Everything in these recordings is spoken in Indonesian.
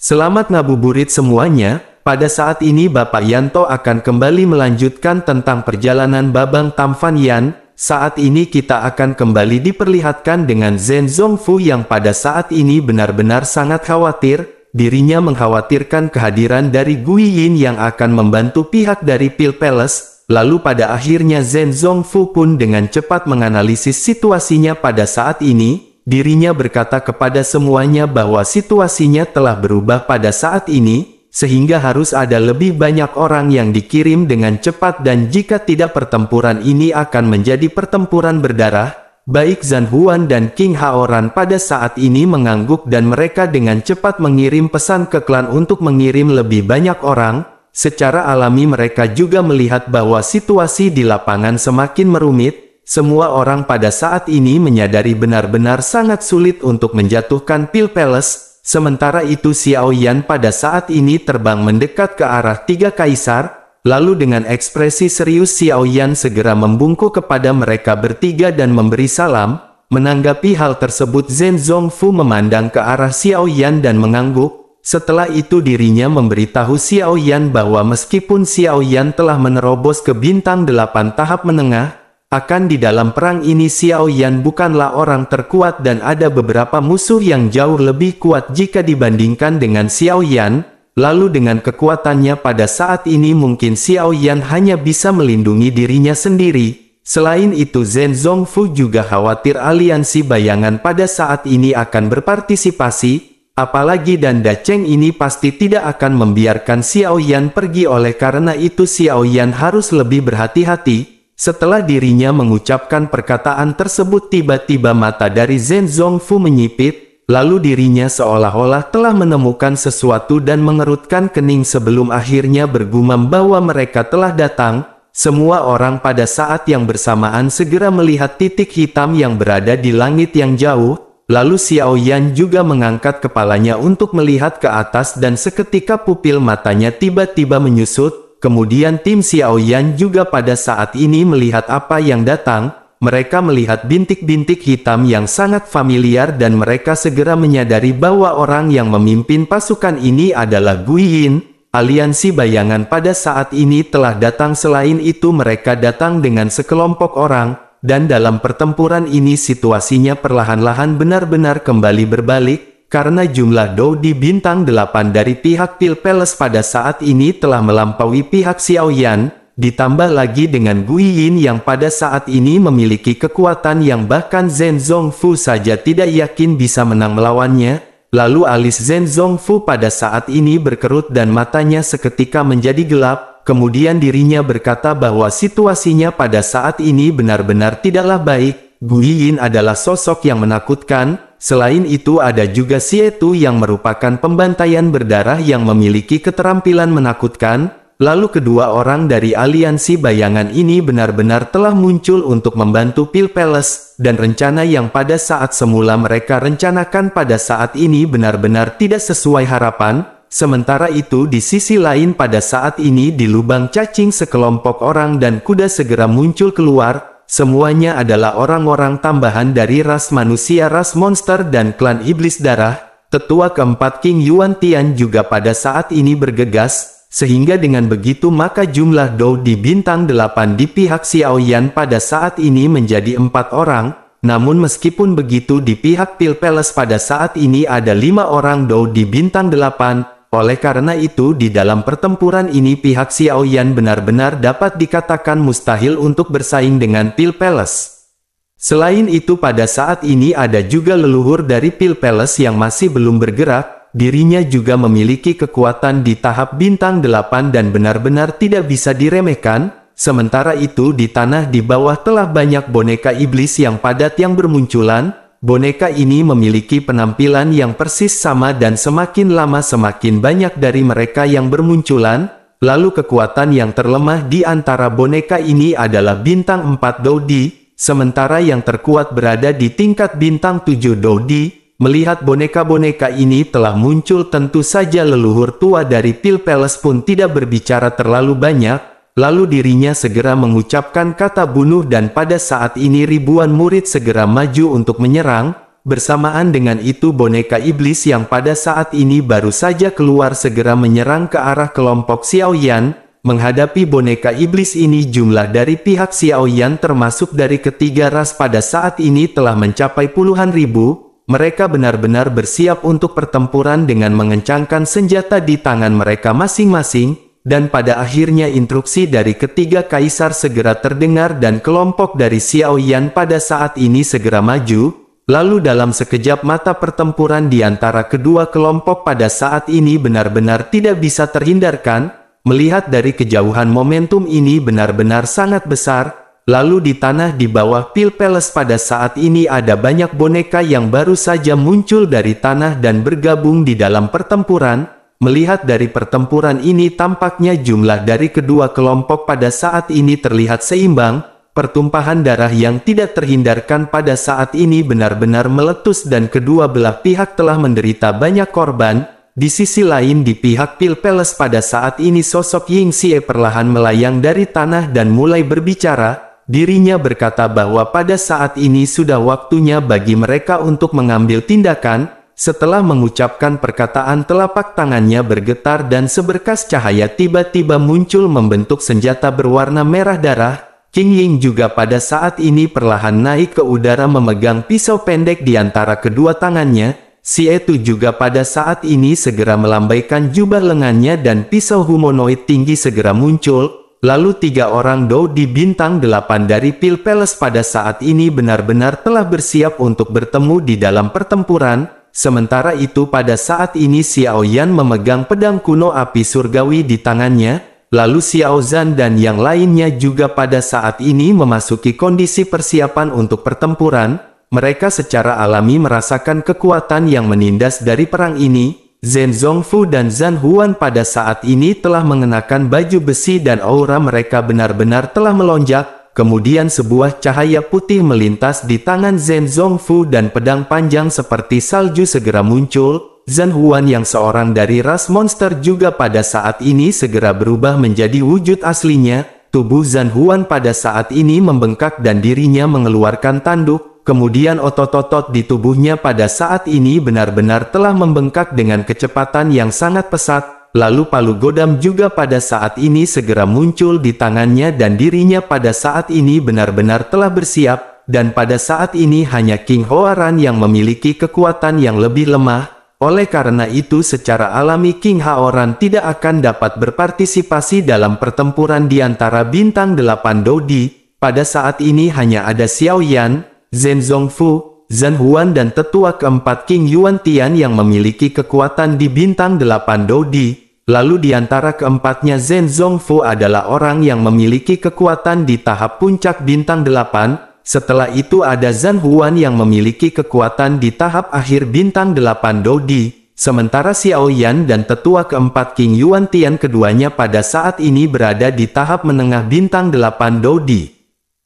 Selamat ngabuburit semuanya, pada saat ini Bapak Yanto akan kembali melanjutkan tentang perjalanan Babang Tamfan Yan. Saat ini kita akan kembali diperlihatkan dengan Zhen Zongfu yang pada saat ini benar-benar sangat khawatir. Dirinya mengkhawatirkan kehadiran dari Gui Yin yang akan membantu pihak dari Pil Palace. Lalu pada akhirnya Zhen Zongfu pun dengan cepat menganalisis situasinya pada saat ini. Dirinya berkata kepada semuanya bahwa situasinya telah berubah pada saat ini, sehingga harus ada lebih banyak orang yang dikirim dengan cepat dan jika tidak pertempuran ini akan menjadi pertempuran berdarah. Baik Zhan Huan dan King Haoran pada saat ini mengangguk dan mereka dengan cepat mengirim pesan ke klan untuk mengirim lebih banyak orang. Secara alami mereka juga melihat bahwa situasi di lapangan semakin merumit. Semua orang pada saat ini menyadari benar-benar sangat sulit untuk menjatuhkan Pil Palace. Sementara itu Xiao Yan pada saat ini terbang mendekat ke arah tiga kaisar. Lalu dengan ekspresi serius Xiao Yan segera membungkuk kepada mereka bertiga dan memberi salam. Menanggapi hal tersebut Zhen Zongfu memandang ke arah Xiao Yan dan mengangguk. Setelah itu dirinya memberitahu Xiao Yan bahwa meskipun Xiao Yan telah menerobos ke bintang 8 tahap menengah, akan di dalam perang ini Xiao Yan bukanlah orang terkuat dan ada beberapa musuh yang jauh lebih kuat jika dibandingkan dengan Xiao Yan. Lalu dengan kekuatannya pada saat ini mungkin Xiao Yan hanya bisa melindungi dirinya sendiri. Selain itu Zhen Zongfu juga khawatir aliansi bayangan pada saat ini akan berpartisipasi. Apalagi Danda Cheng ini pasti tidak akan membiarkan Xiao Yan pergi, oleh karena itu Xiao Yan harus lebih berhati-hati. Setelah dirinya mengucapkan perkataan tersebut tiba-tiba mata dari Zhen Zongfu menyipit, lalu dirinya seolah-olah telah menemukan sesuatu dan mengerutkan kening sebelum akhirnya bergumam bahwa mereka telah datang. Semua orang pada saat yang bersamaan segera melihat titik hitam yang berada di langit yang jauh, lalu Xiao Yan juga mengangkat kepalanya untuk melihat ke atas dan seketika pupil matanya tiba-tiba menyusut. Kemudian tim Xiao Yan juga pada saat ini melihat apa yang datang. Mereka melihat bintik-bintik hitam yang sangat familiar dan mereka segera menyadari bahwa orang yang memimpin pasukan ini adalah Gui Yin. Aliansi bayangan pada saat ini telah datang. Selain itu mereka datang dengan sekelompok orang. Dan dalam pertempuran ini situasinya perlahan-lahan benar-benar kembali berbalik. Karena jumlah Dou di bintang 8 dari pihak Pil Palace pada saat ini telah melampaui pihak Xiao Yan, ditambah lagi dengan Gui Yin yang pada saat ini memiliki kekuatan yang bahkan Zhen Zongfu saja tidak yakin bisa menang melawannya. Lalu alis Zhen Zongfu pada saat ini berkerut dan matanya seketika menjadi gelap, kemudian dirinya berkata bahwa situasinya pada saat ini benar-benar tidaklah baik. Gui Yin adalah sosok yang menakutkan. Selain itu ada juga Xie Tu yang merupakan pembantaian berdarah yang memiliki keterampilan menakutkan. Lalu kedua orang dari aliansi bayangan ini benar-benar telah muncul untuk membantu Pil Palace. Dan rencana yang pada saat semula mereka rencanakan pada saat ini benar-benar tidak sesuai harapan. Sementara itu di sisi lain pada saat ini di lubang cacing sekelompok orang dan kuda segera muncul keluar. Semuanya adalah orang-orang tambahan dari ras manusia, ras monster, dan klan iblis darah. Tetua keempat King Yuan Tian juga pada saat ini bergegas, sehingga dengan begitu maka jumlah Dou di bintang 8 di pihak Xiao Yan pada saat ini menjadi 4 orang. Namun meskipun begitu di pihak Pil Palace pada saat ini ada 5 orang Dou di bintang 8. Oleh karena itu di dalam pertempuran ini pihak Xiao Yan benar-benar dapat dikatakan mustahil untuk bersaing dengan Pil Palace. Selain itu pada saat ini ada juga leluhur dari Pil Palace yang masih belum bergerak. Dirinya juga memiliki kekuatan di tahap bintang 8 dan benar-benar tidak bisa diremehkan. Sementara itu di tanah di bawah telah banyak boneka iblis yang padat yang bermunculan. Boneka ini memiliki penampilan yang persis sama dan semakin lama semakin banyak dari mereka yang bermunculan. Lalu kekuatan yang terlemah di antara boneka ini adalah bintang 4 Dou Di, sementara yang terkuat berada di tingkat bintang 7 Dou Di. Melihat boneka-boneka ini telah muncul tentu saja leluhur tua dari Pil Palace pun tidak berbicara terlalu banyak. Lalu dirinya segera mengucapkan kata bunuh dan pada saat ini ribuan murid segera maju untuk menyerang. Bersamaan dengan itu boneka iblis yang pada saat ini baru saja keluar segera menyerang ke arah kelompok Xiaoyan. Menghadapi boneka iblis ini jumlah dari pihak Xiaoyan termasuk dari ketiga ras pada saat ini telah mencapai puluhan ribu. Mereka benar-benar bersiap untuk pertempuran dengan mengencangkan senjata di tangan mereka masing-masing. Dan pada akhirnya instruksi dari ketiga kaisar segera terdengar dan kelompok dari Xiaoyan pada saat ini segera maju. Lalu dalam sekejap mata pertempuran di antara kedua kelompok pada saat ini benar-benar tidak bisa terhindarkan. Melihat dari kejauhan momentum ini benar-benar sangat besar. Lalu di tanah di bawah Pil Palace pada saat ini ada banyak boneka yang baru saja muncul dari tanah dan bergabung di dalam pertempuran. Melihat dari pertempuran ini tampaknya jumlah dari kedua kelompok pada saat ini terlihat seimbang. Pertumpahan darah yang tidak terhindarkan pada saat ini benar-benar meletus dan kedua belah pihak telah menderita banyak korban. Di sisi lain di pihak Pil Palace pada saat ini sosok Ying Xie perlahan melayang dari tanah dan mulai berbicara. Dirinya berkata bahwa pada saat ini sudah waktunya bagi mereka untuk mengambil tindakan. Setelah mengucapkan perkataan telapak tangannya bergetar dan seberkas cahaya tiba-tiba muncul membentuk senjata berwarna merah darah. King Ying juga pada saat ini perlahan naik ke udara memegang pisau pendek di antara kedua tangannya. Si itu juga pada saat ini segera melambaikan jubah lengannya dan pisau humanoid tinggi segera muncul. Lalu tiga orang Dou di bintang 8 dari Pil Palace pada saat ini benar-benar telah bersiap untuk bertemu di dalam pertempuran. Sementara itu pada saat ini Xiaoyan memegang pedang kuno api surgawi di tangannya, lalu Xiao Zhan dan yang lainnya juga pada saat ini memasuki kondisi persiapan untuk pertempuran. Mereka secara alami merasakan kekuatan yang menindas dari perang ini. Zhen Zongfu dan Zhan Huan pada saat ini telah mengenakan baju besi dan aura mereka benar-benar telah melonjak. Kemudian sebuah cahaya putih melintas di tangan Zhen Zongfu dan pedang panjang seperti salju segera muncul. Zhan Huan yang seorang dari ras monster juga pada saat ini segera berubah menjadi wujud aslinya. Tubuh Zhan Huan pada saat ini membengkak dan dirinya mengeluarkan tanduk. Kemudian otot-otot di tubuhnya pada saat ini benar-benar telah membengkak dengan kecepatan yang sangat pesat. Lalu palu godam juga pada saat ini segera muncul di tangannya dan dirinya pada saat ini benar-benar telah bersiap. Dan pada saat ini hanya King Hoaran yang memiliki kekuatan yang lebih lemah. Oleh karena itu secara alami King Haoran tidak akan dapat berpartisipasi dalam pertempuran di antara bintang 8 Dodi. Pada saat ini hanya ada Xiaoyan, Zhen Zongfu, Zhan Huan dan tetua keempat King Yuan Tian yang memiliki kekuatan di bintang 8 Dodi. Lalu di antara keempatnya Zhen Zongfu adalah orang yang memiliki kekuatan di tahap puncak bintang 8. Setelah itu ada Zhan Huan yang memiliki kekuatan di tahap akhir bintang 8 Dodi. Sementara Xiaoyan dan tetua keempat King Yuan Tian keduanya pada saat ini berada di tahap menengah bintang 8 Dodi.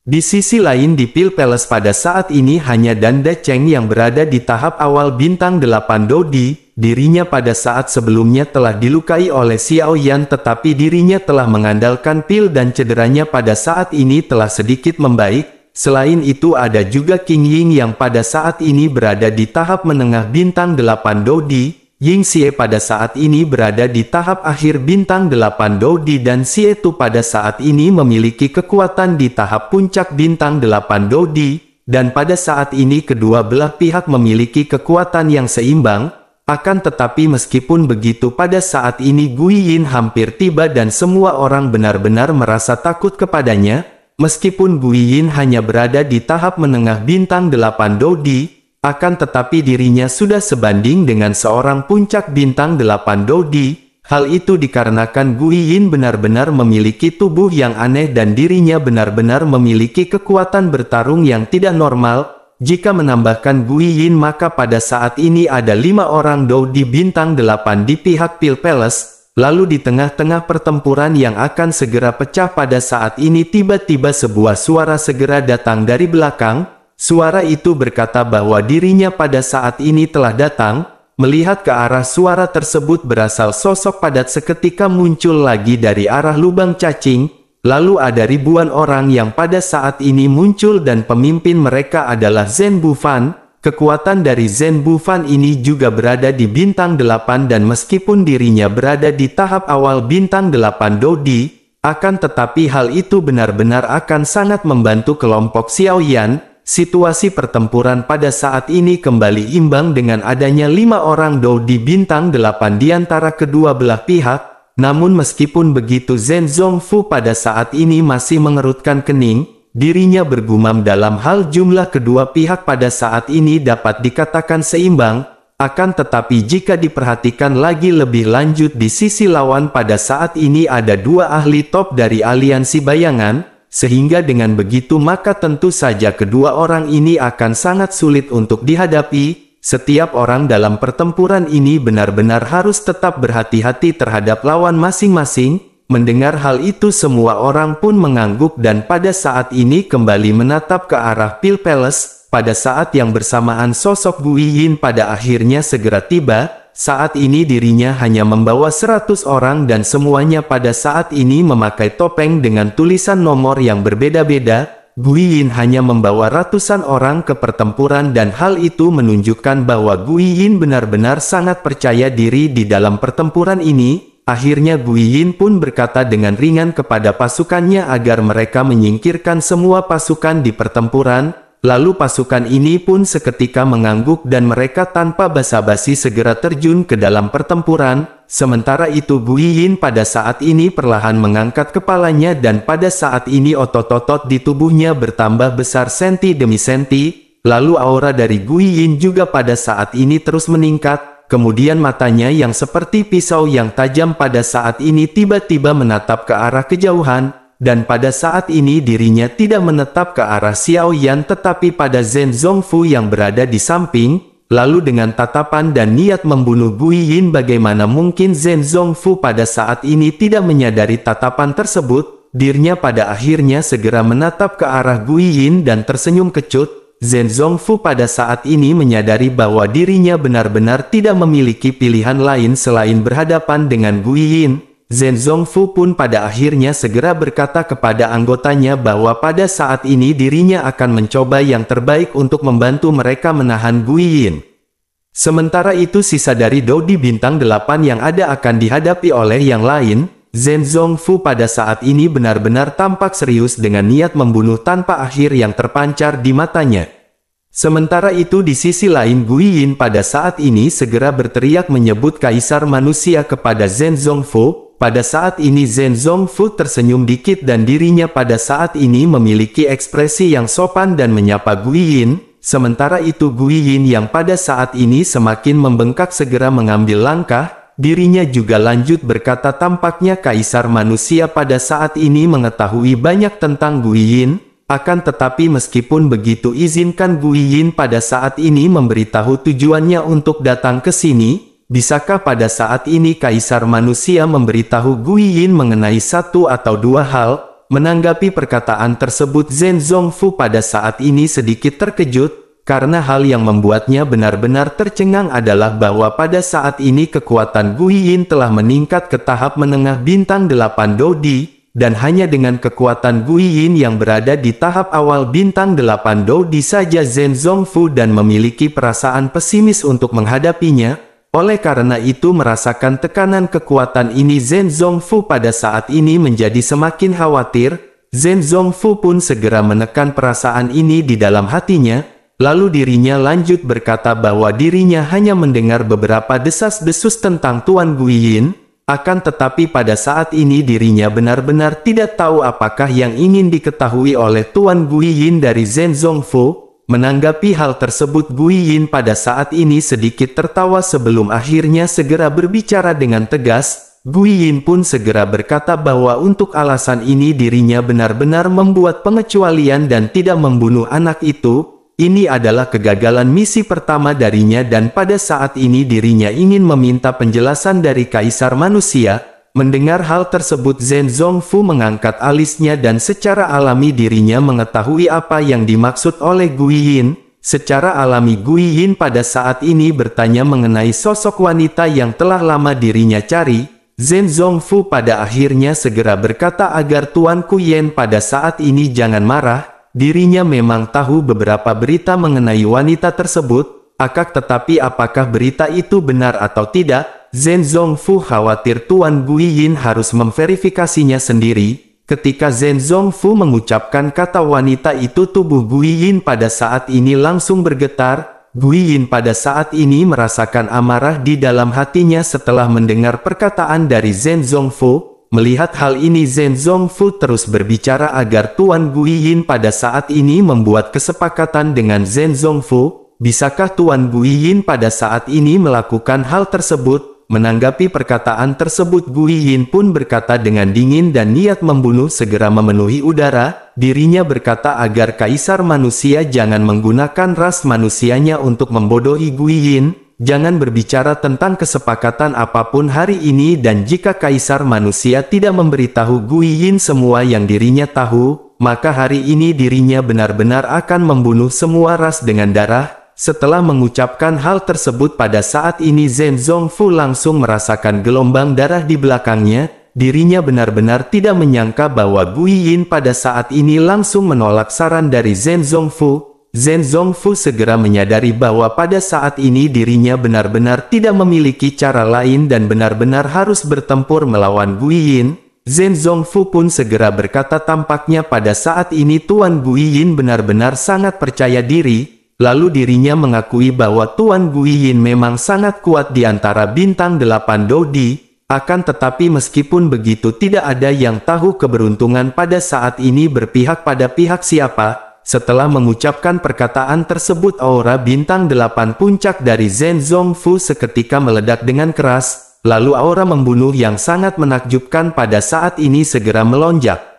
Di sisi lain di Pil Palace pada saat ini hanya Dan Dacheng yang berada di tahap awal bintang 8 Dodi. Dirinya pada saat sebelumnya telah dilukai oleh Xiaoyan tetapi dirinya telah mengandalkan pil dan cederanya pada saat ini telah sedikit membaik. Selain itu ada juga King Ying yang pada saat ini berada di tahap menengah bintang 8 Dodi. Ying Xie pada saat ini berada di tahap akhir bintang 8 Dodi dan Xie Tu pada saat ini memiliki kekuatan di tahap puncak bintang 8 Dodi. Dan pada saat ini kedua belah pihak memiliki kekuatan yang seimbang. Akan tetapi meskipun begitu pada saat ini Gui Yin hampir tiba dan semua orang benar-benar merasa takut kepadanya. Meskipun Gui Yin hanya berada di tahap menengah bintang 8 Dodi, akan tetapi dirinya sudah sebanding dengan seorang puncak bintang 8 Dodi. Hal itu dikarenakan Gui Yin benar-benar memiliki tubuh yang aneh dan dirinya benar-benar memiliki kekuatan bertarung yang tidak normal. Jika menambahkan Gui Yin maka pada saat ini ada 5 orang Dou di bintang 8 di pihak Pil Palace. Lalu di tengah-tengah pertempuran yang akan segera pecah pada saat ini tiba-tiba sebuah suara segera datang dari belakang. Suara itu berkata bahwa dirinya pada saat ini telah datang. Melihat ke arah suara tersebut berasal sosok padat seketika muncul lagi dari arah lubang cacing. Lalu ada ribuan orang yang pada saat ini muncul dan pemimpin mereka adalah Zhen Bufan. Kekuatan dari Zhen Bufan ini juga berada di bintang 8 dan meskipun dirinya berada di tahap awal bintang 8 Dodi, akan tetapi hal itu benar-benar akan sangat membantu kelompok Xiaoyan. Situasi pertempuran pada saat ini kembali imbang dengan adanya 5 orang Dodi bintang 8 di antara kedua belah pihak. Namun meskipun begitu Zhen Zongfu pada saat ini masih mengerutkan kening. Dirinya bergumam dalam hal jumlah kedua pihak pada saat ini dapat dikatakan seimbang. Akan tetapi jika diperhatikan lagi lebih lanjut di sisi lawan pada saat ini ada 2 ahli top dari aliansi bayangan. Sehingga dengan begitu maka tentu saja kedua orang ini akan sangat sulit untuk dihadapi. Setiap orang dalam pertempuran ini benar-benar harus tetap berhati-hati terhadap lawan masing-masing. Mendengar hal itu semua orang pun mengangguk dan pada saat ini kembali menatap ke arah Pil Palace. Pada saat yang bersamaan sosok Gu Yin pada akhirnya segera tiba. Saat ini dirinya hanya membawa 100 orang dan semuanya pada saat ini memakai topeng dengan tulisan nomor yang berbeda-beda. Gu Yin hanya membawa ratusan orang ke pertempuran dan hal itu menunjukkan bahwa Gu Yin benar-benar sangat percaya diri di dalam pertempuran ini. Akhirnya Gu Yin pun berkata dengan ringan kepada pasukannya agar mereka menyingkirkan semua pasukan di pertempuran. Lalu pasukan ini pun seketika mengangguk dan mereka tanpa basa-basi segera terjun ke dalam pertempuran. Sementara itu Gu Yin pada saat ini perlahan mengangkat kepalanya dan pada saat ini otot-otot di tubuhnya bertambah besar senti demi senti. Lalu aura dari Gu Yin juga pada saat ini terus meningkat. Kemudian matanya yang seperti pisau yang tajam pada saat ini tiba-tiba menatap ke arah kejauhan. Dan pada saat ini dirinya tidak menetap ke arah Xiaoyan tetapi pada Zhen Zongfu yang berada di samping. Lalu dengan tatapan dan niat membunuh Gu Yin, bagaimana mungkin Zhen Zongfu pada saat ini tidak menyadari tatapan tersebut. Dirinya pada akhirnya segera menatap ke arah Gu Yin dan tersenyum kecut. Zhen Zongfu pada saat ini menyadari bahwa dirinya benar-benar tidak memiliki pilihan lain selain berhadapan dengan Gu Yin. Zhen Zongfu pun pada akhirnya segera berkata kepada anggotanya bahwa pada saat ini dirinya akan mencoba yang terbaik untuk membantu mereka menahan Gu Yin. Sementara itu sisa dari Dodi bintang 8 yang ada akan dihadapi oleh yang lain. Zhen Zongfu pada saat ini benar-benar tampak serius dengan niat membunuh tanpa akhir yang terpancar di matanya. Sementara itu di sisi lain Gu Yin pada saat ini segera berteriak menyebut Kaisar Manusia kepada Zhen Zongfu. Pada saat ini Zhen Zongfu tersenyum dikit dan dirinya pada saat ini memiliki ekspresi yang sopan dan menyapa Gu Yin. Sementara itu Gu Yin yang pada saat ini semakin membengkak segera mengambil langkah. Dirinya juga lanjut berkata tampaknya Kaisar Manusia pada saat ini mengetahui banyak tentang Gu Yin. Akan tetapi meskipun begitu izinkan Gu Yin pada saat ini memberitahu tujuannya untuk datang ke sini. Bisakah pada saat ini Kaisar Manusia memberitahu Gu Yin mengenai 1 atau 2 hal? Menanggapi perkataan tersebut Zhen Zongfu pada saat ini sedikit terkejut, karena hal yang membuatnya benar-benar tercengang adalah bahwa pada saat ini kekuatan Gu Yin telah meningkat ke tahap menengah bintang 8 Dodi, dan hanya dengan kekuatan Gu Yin yang berada di tahap awal bintang 8 Dodi saja Zhen Zongfu dan memiliki perasaan pesimis untuk menghadapinya. Oleh karena itu merasakan tekanan kekuatan ini Zhen Zongfu pada saat ini menjadi semakin khawatir. Zhen Zongfu pun segera menekan perasaan ini di dalam hatinya. Lalu dirinya lanjut berkata bahwa dirinya hanya mendengar beberapa desas-desus tentang Tuan Gu Yin. Akan tetapi pada saat ini dirinya benar-benar tidak tahu apakah yang ingin diketahui oleh Tuan Gu Yin dari Zhen Zongfu. Menanggapi hal tersebut Gu Yin pada saat ini sedikit tertawa sebelum akhirnya segera berbicara dengan tegas. Gu Yin pun segera berkata bahwa untuk alasan ini dirinya benar-benar membuat pengecualian dan tidak membunuh anak itu. Ini adalah kegagalan misi pertama darinya dan pada saat ini dirinya ingin meminta penjelasan dari Kaisar Manusia. Mendengar hal tersebut Zhen Zongfu mengangkat alisnya dan secara alami dirinya mengetahui apa yang dimaksud oleh Gu Yin. Secara alami Gu Yin pada saat ini bertanya mengenai sosok wanita yang telah lama dirinya cari. Zhen Zongfu pada akhirnya segera berkata agar Tuan Ku Yen pada saat ini jangan marah. dirinya memang tahu beberapa berita mengenai wanita tersebut, tetapi apakah berita itu benar atau tidak, Zhen Zongfu khawatir Tuan Guiyin harus memverifikasinya sendiri. Ketika Zhen Zongfu mengucapkan kata wanita itu, tubuh Guiyin pada saat ini langsung bergetar. Guiyin pada saat ini merasakan amarah di dalam hatinya setelah mendengar perkataan dari Zhen Zongfu. Melihat hal ini, Zhen Zongfu terus berbicara agar Tuan Guiyin pada saat ini membuat kesepakatan dengan Zhen Zongfu. Bisakah Tuan Guiyin pada saat ini melakukan hal tersebut? Menanggapi perkataan tersebut, Guiyin pun berkata dengan dingin dan niat membunuh segera memenuhi udara. Dirinya berkata agar kaisar manusia jangan menggunakan ras manusianya untuk membodohi Guiyin. Jangan berbicara tentang kesepakatan apapun hari ini, dan jika kaisar manusia tidak memberitahu Guiyin semua yang dirinya tahu, maka hari ini dirinya benar-benar akan membunuh semua ras dengan darah. Setelah mengucapkan hal tersebut pada saat ini, Zhen Zongfu langsung merasakan gelombang darah di belakangnya. Dirinya benar-benar tidak menyangka bahwa Guiyin pada saat ini langsung menolak saran dari Zhen Zongfu. Zhen Zongfu segera menyadari bahwa pada saat ini dirinya benar-benar tidak memiliki cara lain dan benar-benar harus bertempur melawan Guiyin. Zhen Zongfu pun segera berkata, tampaknya pada saat ini Tuan Guiyin benar-benar sangat percaya diri. Lalu dirinya mengakui bahwa Tuan Guiyin memang sangat kuat di antara bintang 8 Dodi. Akan tetapi meskipun begitu, tidak ada yang tahu keberuntungan pada saat ini berpihak pada pihak siapa. Setelah mengucapkan perkataan tersebut, aura bintang 8 puncak dari Zhen Zongfu seketika meledak dengan keras, lalu aura membunuh yang sangat menakjubkan pada saat ini segera melonjak.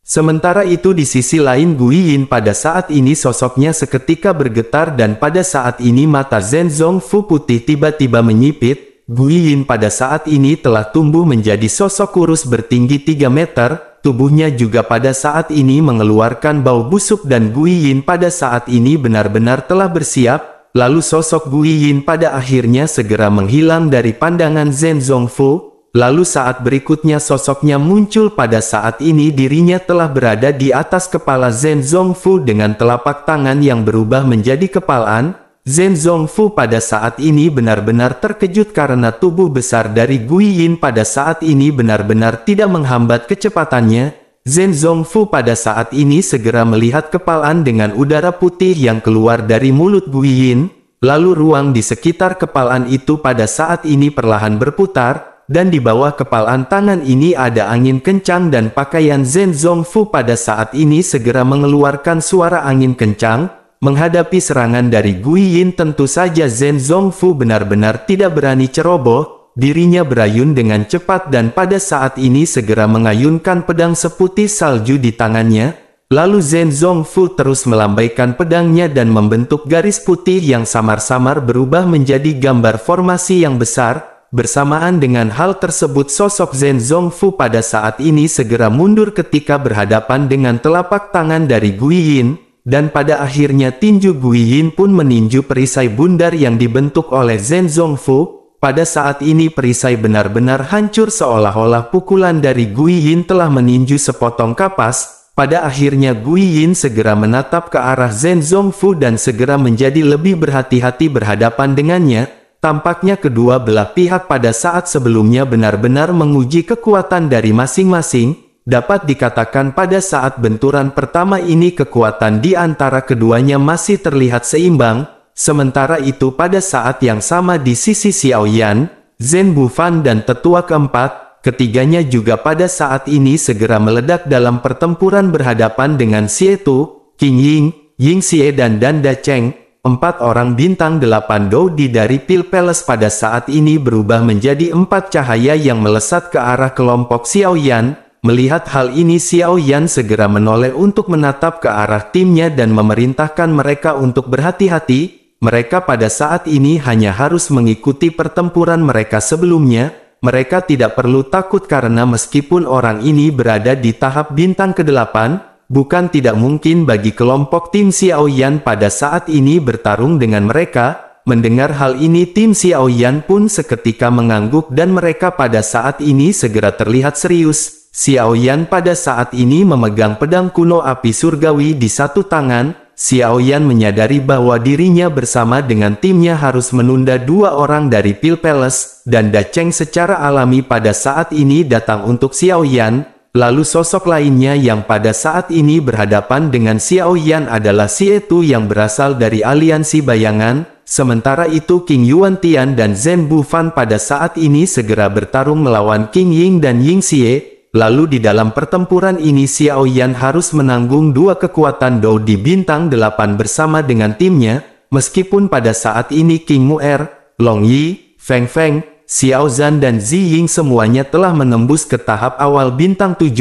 Sementara itu di sisi lain, Guiyin pada saat ini sosoknya seketika bergetar dan pada saat ini mata Zhen Zongfu putih tiba-tiba menyipit. Guiyin pada saat ini telah tumbuh menjadi sosok kurus bertinggi 3 meter. Tubuhnya juga pada saat ini mengeluarkan bau busuk dan Guiyin pada saat ini benar-benar telah bersiap. Lalu sosok Guiyin pada akhirnya segera menghilang dari pandangan Zhen Zongfu. Lalu saat berikutnya sosoknya muncul. Pada saat ini dirinya telah berada di atas kepala Zhen Zongfu dengan telapak tangan yang berubah menjadi kepalaan. Zhen Zongfu pada saat ini benar-benar terkejut karena tubuh besar dari Guiyin pada saat ini benar-benar tidak menghambat kecepatannya. Zhen Zongfu pada saat ini segera melihat kepalaan dengan udara putih yang keluar dari mulut Guiyin. Lalu ruang di sekitar kepalaan itu pada saat ini perlahan berputar, dan di bawah kepalaan tangan ini ada angin kencang dan pakaian Zhen Zongfu pada saat ini segera mengeluarkan suara angin kencang. Menghadapi serangan dari Guiyin, tentu saja Zhen Zongfu benar-benar tidak berani ceroboh. Dirinya berayun dengan cepat dan pada saat ini segera mengayunkan pedang seputih salju di tangannya. Lalu Zhen Zongfu terus melambaikan pedangnya dan membentuk garis putih yang samar-samar berubah menjadi gambar formasi yang besar. Bersamaan dengan hal tersebut, sosok Zhen Zongfu pada saat ini segera mundur ketika berhadapan dengan telapak tangan dari Guiyin. Dan pada akhirnya tinju Guiyin pun meninju perisai bundar yang dibentuk oleh Zhen Zongfu. Pada saat ini perisai benar-benar hancur seolah-olah pukulan dari Guiyin telah meninju sepotong kapas. Pada akhirnya Guiyin segera menatap ke arah Zhen Zongfu dan segera menjadi lebih berhati-hati berhadapan dengannya. Tampaknya kedua belah pihak pada saat sebelumnya benar-benar menguji kekuatan dari masing-masing. Dapat dikatakan pada saat benturan pertama ini kekuatan di antara keduanya masih terlihat seimbang. Sementara itu pada saat yang sama di sisi Xiaoyan, Zhen Bufan dan tetua keempat, ketiganya juga pada saat ini segera meledak dalam pertempuran berhadapan dengan Xie Tu, Qing Ying, Ying Xie dan Danda Cheng. 4 orang bintang 8 Dodi dari Pil Palace pada saat ini berubah menjadi 4 cahaya yang melesat ke arah kelompok Xiaoyan. Melihat hal ini, Xiaoyan segera menoleh untuk menatap ke arah timnya dan memerintahkan mereka untuk berhati-hati. Mereka pada saat ini hanya harus mengikuti pertempuran mereka sebelumnya. Mereka tidak perlu takut karena meskipun orang ini berada di tahap bintang ke-8, bukan tidak mungkin bagi kelompok tim Xiaoyan pada saat ini bertarung dengan mereka. Mendengar hal ini, tim Xiaoyan pun seketika mengangguk dan mereka pada saat ini segera terlihat serius. Xiao Yan pada saat ini memegang pedang kuno api surgawi di satu tangan. Xiao Yan menyadari bahwa dirinya bersama dengan timnya harus menunda dua orang dari Pil Palace, dan Da Cheng secara alami pada saat ini datang untuk Xiao Yan. Lalu sosok lainnya yang pada saat ini berhadapan dengan Xiao Yan adalah Xie Tu yang berasal dari aliansi bayangan. Sementara itu King Yuan Tian dan Zhen Bufan pada saat ini segera bertarung melawan King Ying dan Ying Xie. Lalu di dalam pertempuran ini Xiao Yan harus menanggung dua kekuatan Dou di bintang 8 bersama dengan timnya, meskipun pada saat ini King Mu'er, Long Yi, Feng Feng, Xiao Zhan dan Zi Ying semuanya telah menembus ke tahap awal bintang 7,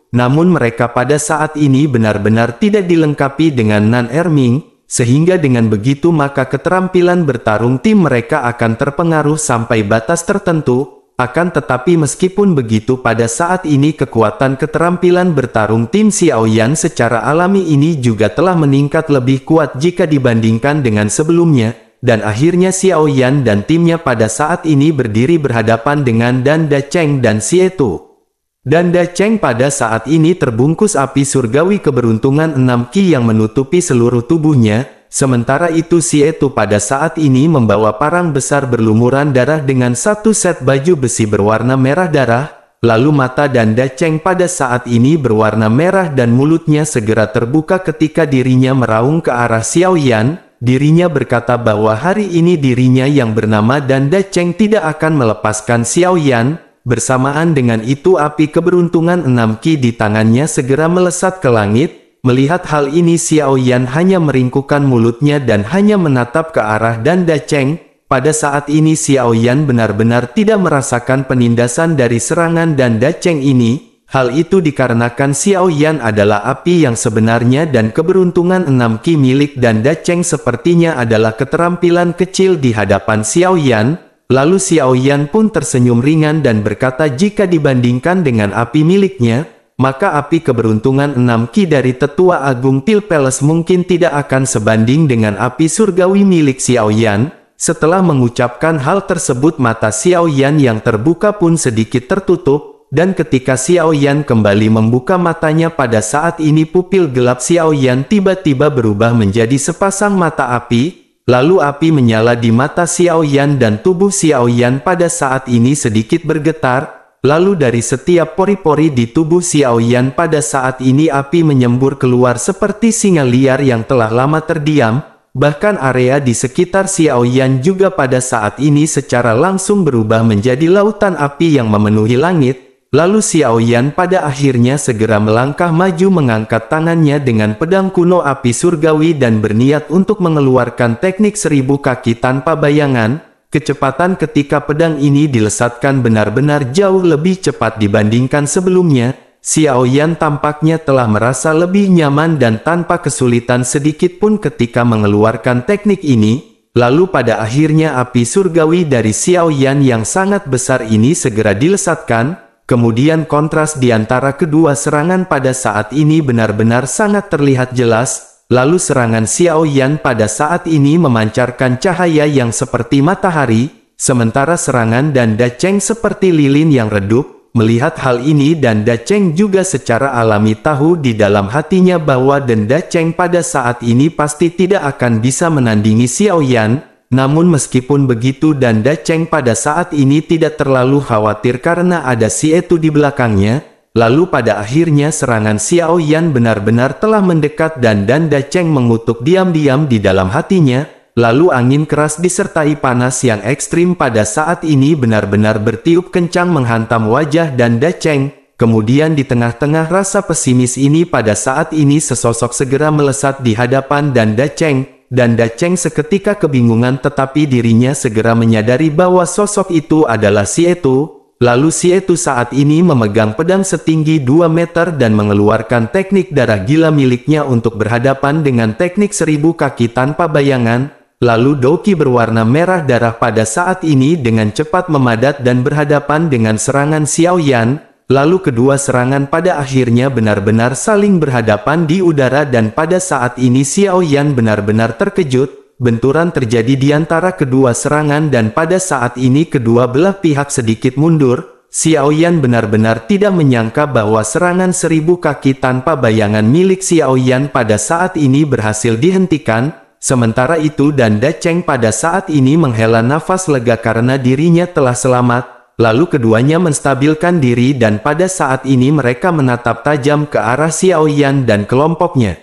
namun mereka pada saat ini benar-benar tidak dilengkapi dengan Nan Erming, sehingga dengan begitu maka keterampilan bertarung tim mereka akan terpengaruh sampai batas tertentu. Akan tetapi meskipun begitu pada saat ini kekuatan keterampilan bertarung tim Xiao Yan secara alami ini juga telah meningkat lebih kuat jika dibandingkan dengan sebelumnya, dan akhirnya Xiao Yan dan timnya pada saat ini berdiri berhadapan dengan Dan Da Cheng dan Xie Tu. Dan Da Cheng pada saat ini terbungkus api surgawi keberuntungan 6 Ki yang menutupi seluruh tubuhnya. Sementara itu Xie Tu pada saat ini membawa parang besar berlumuran darah dengan satu set baju besi berwarna merah darah, lalu mata Dan Da Cheng pada saat ini berwarna merah dan mulutnya segera terbuka ketika dirinya meraung ke arah Xiao Yan. Dirinya berkata bahwa hari ini dirinya yang bernama Dan Da Cheng tidak akan melepaskan Xiao Yan. Bersamaan dengan itu api keberuntungan 6 Ki di tangannya segera melesat ke langit. Melihat hal ini Xiao Yan hanya meringkukkan mulutnya dan hanya menatap ke arah Dan Da Cheng. Pada saat ini Xiao Yan benar-benar tidak merasakan penindasan dari serangan Dan Da Cheng ini. Hal itu dikarenakan Xiao Yan adalah api yang sebenarnya dan keberuntungan 6 Ki milik Dan Da Cheng sepertinya adalah keterampilan kecil di hadapan Xiao Yan. Lalu Xiao Yan pun tersenyum ringan dan berkata jika dibandingkan dengan api miliknya, maka api keberuntungan 6 Ki dari Tetua Agung Pil Palace mungkin tidak akan sebanding dengan api surgawi milik Xiao Yan. Setelah mengucapkan hal tersebut mata Xiao Yan yang terbuka pun sedikit tertutup, dan ketika Xiao Yan kembali membuka matanya pada saat ini pupil gelap Xiao Yan tiba-tiba berubah menjadi sepasang mata api, lalu api menyala di mata Xiao Yan dan tubuh Xiao Yan pada saat ini sedikit bergetar. Lalu dari setiap pori-pori di tubuh Xiao Yan pada saat ini api menyembur keluar seperti singa liar yang telah lama terdiam, bahkan area di sekitar Xiao Yan juga pada saat ini secara langsung berubah menjadi lautan api yang memenuhi langit. Lalu Xiao Yan pada akhirnya segera melangkah maju mengangkat tangannya dengan pedang kuno api surgawi dan berniat untuk mengeluarkan teknik 1000 kaki tanpa bayangan. Kecepatan ketika pedang ini dilesatkan benar-benar jauh lebih cepat dibandingkan sebelumnya. Xiao Yan tampaknya telah merasa lebih nyaman dan tanpa kesulitan sedikit pun ketika mengeluarkan teknik ini. Lalu pada akhirnya api surgawi dari Xiao Yan yang sangat besar ini segera dilesatkan. Kemudian kontras di antara kedua serangan pada saat ini benar-benar sangat terlihat jelas. Lalu serangan Xiao Yan pada saat ini memancarkan cahaya yang seperti matahari, sementara serangan Dan Da Cheng seperti lilin yang redup. Melihat hal ini Dan Da Cheng juga secara alami tahu di dalam hatinya bahwa Dan Da Cheng pada saat ini pasti tidak akan bisa menandingi Xiao Yan. Namun meskipun begitu Dan Da Cheng pada saat ini tidak terlalu khawatir karena ada Xie Tu di belakangnya. Lalu pada akhirnya serangan Xiao Yan benar-benar telah mendekat dan Dan Da Cheng mengutuk diam-diam di dalam hatinya. Lalu angin keras disertai panas yang ekstrim pada saat ini benar-benar bertiup kencang menghantam wajah Dan Da Cheng. Kemudian di tengah-tengah rasa pesimis ini pada saat ini sesosok segera melesat di hadapan Dan Da Cheng. Dan Da Cheng seketika kebingungan tetapi dirinya segera menyadari bahwa sosok itu adalah Xie Tu. Lalu Xie Tu saat ini memegang pedang setinggi 2 meter dan mengeluarkan teknik darah gila miliknya untuk berhadapan dengan teknik 1000 kaki tanpa bayangan. Lalu Doki berwarna merah darah pada saat ini dengan cepat memadat dan berhadapan dengan serangan Xiao Yan. Lalu kedua serangan pada akhirnya benar-benar saling berhadapan di udara dan pada saat ini Xiao Yan benar-benar terkejut. Benturan terjadi di antara kedua serangan dan pada saat ini kedua belah pihak sedikit mundur. Xiaoyan benar-benar tidak menyangka bahwa serangan 1000 kaki tanpa bayangan milik Xiaoyan pada saat ini berhasil dihentikan. Sementara itu Danda Cheng pada saat ini menghela nafas lega karena dirinya telah selamat. Lalu keduanya menstabilkan diri dan pada saat ini mereka menatap tajam ke arah Xiaoyan dan kelompoknya.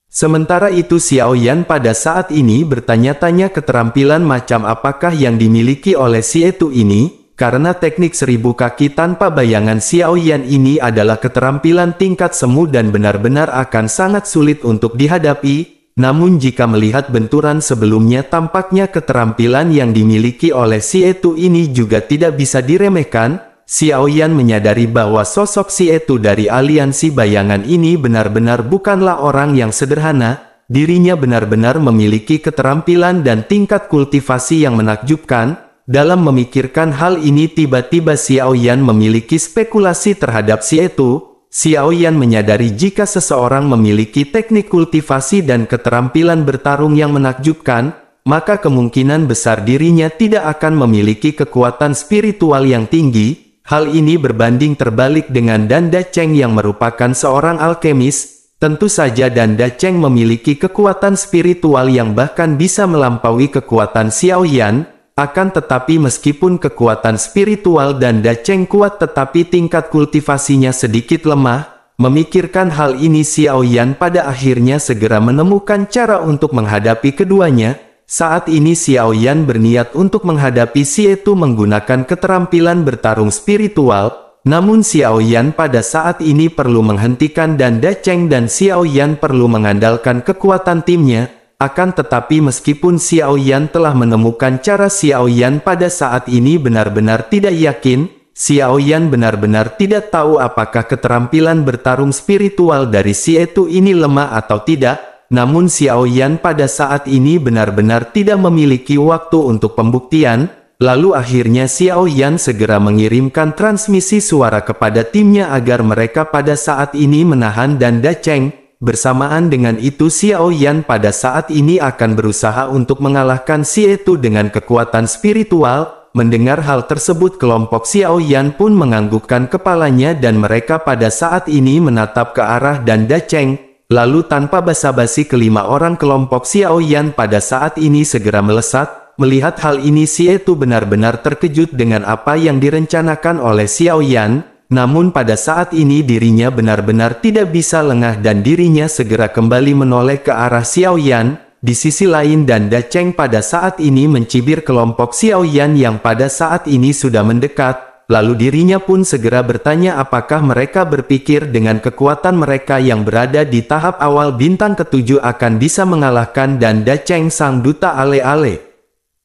Sementara itu Xiaoyan pada saat ini bertanya-tanya keterampilan macam apakah yang dimiliki oleh si Etu ini. Karena teknik 1000 kaki tanpa bayangan Xiaoyan ini adalah keterampilan tingkat semu dan benar-benar akan sangat sulit untuk dihadapi. Namun jika melihat benturan sebelumnya tampaknya keterampilan yang dimiliki oleh si Etu ini juga tidak bisa diremehkan. Xiaoyan menyadari bahwa sosok si Etu dari aliansi bayangan ini benar-benar bukanlah orang yang sederhana. Dirinya benar-benar memiliki keterampilan dan tingkat kultivasi yang menakjubkan. Dalam memikirkan hal ini tiba-tiba Xiaoyan memiliki spekulasi terhadap si Etu. Xiaoyan menyadari jika seseorang memiliki teknik kultivasi dan keterampilan bertarung yang menakjubkan, maka kemungkinan besar dirinya tidak akan memiliki kekuatan spiritual yang tinggi. Hal ini berbanding terbalik dengan Danda Cheng yang merupakan seorang alkemis. Tentu saja Danda Cheng memiliki kekuatan spiritual yang bahkan bisa melampaui kekuatan Xiaoyan. Akan tetapi meskipun kekuatan spiritual Danda Cheng kuat tetapi tingkat kultivasinya sedikit lemah, memikirkan hal ini Xiaoyan pada akhirnya segera menemukan cara untuk menghadapi keduanya. Saat ini Xiaoyan berniat untuk menghadapi si Etu menggunakan keterampilan bertarung spiritual, namun Xiaoyan pada saat ini perlu menghentikan Danda Cheng dan Xiaoyan perlu mengandalkan kekuatan timnya. Akan tetapi meskipun Xiaoyan telah menemukan cara Xiaoyan pada saat ini benar-benar tidak yakin, Xiaoyan benar-benar tidak tahu apakah keterampilan bertarung spiritual dari si Etu ini lemah atau tidak, namun Xiaoyan pada saat ini benar-benar tidak memiliki waktu untuk pembuktian, lalu akhirnya Xiaoyan segera mengirimkan transmisi suara kepada timnya agar mereka pada saat ini menahan Danda Cheng. Bersamaan dengan itu Xiaoyan pada saat ini akan berusaha untuk mengalahkan si Etu dengan kekuatan spiritual. Mendengar hal tersebut kelompok Xiaoyan pun menganggukkan kepalanya dan mereka pada saat ini menatap ke arah Danda Cheng. Lalu tanpa basa-basi kelima orang kelompok Xiaoyan pada saat ini segera melesat. Melihat hal ini si Etu benar-benar terkejut dengan apa yang direncanakan oleh Xiaoyan. Namun pada saat ini dirinya benar-benar tidak bisa lengah dan dirinya segera kembali menoleh ke arah Xiaoyan. Di sisi lain Danda Cheng pada saat ini mencibir kelompok Xiaoyan yang pada saat ini sudah mendekat. Lalu dirinya pun segera bertanya apakah mereka berpikir dengan kekuatan mereka yang berada di tahap awal bintang ketujuh akan bisa mengalahkan Danda Cheng sang duta ale-ale.